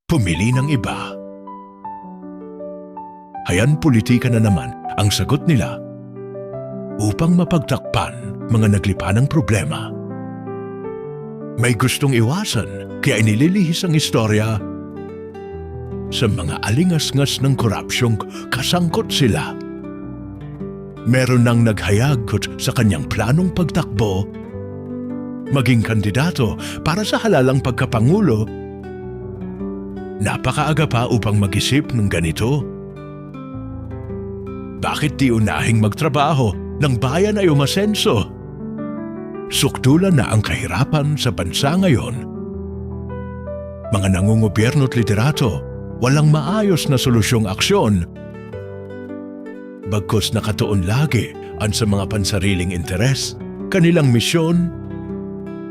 pumili ng iba. Hayan politika na naman ang sagot nila upang mapagtakpan mga naglipa ng problema. May gustong iwasan kaya inililihis ang istorya sa mga alingas-ngas ng korupsyong kasangkot sila. Meron nang naghayag sa kanyang planong pagtakbo, maging kandidato para sa halalang pagkapangulo. Napakaaga pa upang mag-isip ng ganito. Bakit di unahing magtrabaho ng bayan ay umasenso? Sukdulan na ang kahirapan sa bansa ngayon. Mga nangungobyerno at liderato, walang maayos na solusyong aksyon. Bagkus nakatuon lagi ang sa mga pansariling interes, kanilang misyon,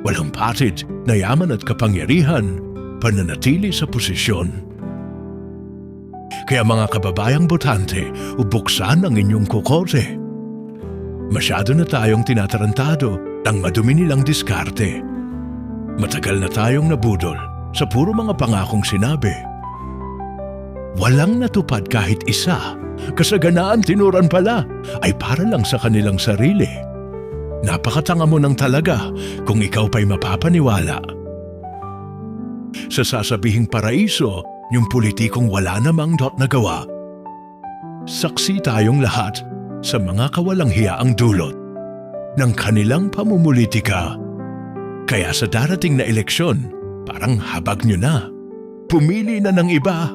walang patid na yaman at kapangyarihan, pananatili sa posisyon. Kaya mga kababayang botante, ubuksan ang inyong kokote. Masyado na tayong tinatarantado ng madumi nilang diskarte. Matagal na tayong nabudol sa puro mga pangakong sinabi. Walang natupad kahit isa. Kasaganaan tinuran pala ay para lang sa kanilang sarili. Napakatanga mo nang talaga kung ikaw pa'y mapapaniwala. Sa sasabihing paraiso, yung politikong wala namang nagawa. Saksi tayong lahat sa mga kawalang hiyaang dulot ng kanilang pamumulitika. Kaya sa darating na eleksyon, parang habag nyo na. Pumili na ng iba.